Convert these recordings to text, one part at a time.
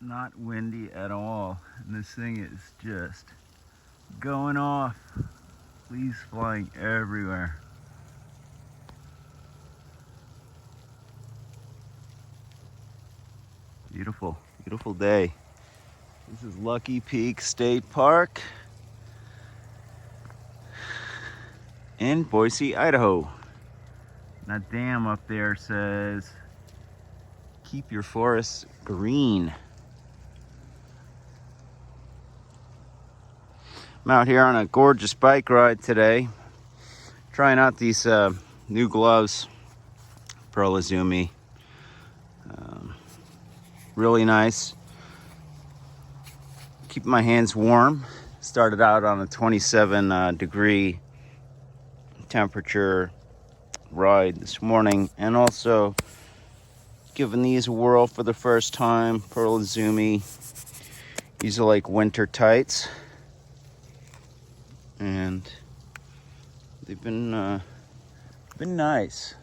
not windy at all, and this thing is just going off. Leaves flying everywhere. Beautiful, beautiful day. This is Lucky Peak State Park in Boise, Idaho. That dam up there says, keep your forests green. I'm out here on a gorgeous bike ride today, trying out these new gloves, Pearl Izumi. Really nice. Keep my hands warm. Started out on a 27 degree temperature ride this morning, and also giving these a whirl for the first time. Pearl Izumi. These are like winter tights, and they've been nice.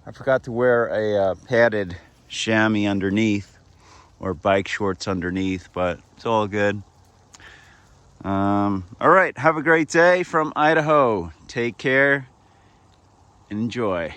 I forgot to wear a padded chamois underneath, or bike shorts underneath, but it's all good. All right, have a great day from Idaho. Take care and enjoy.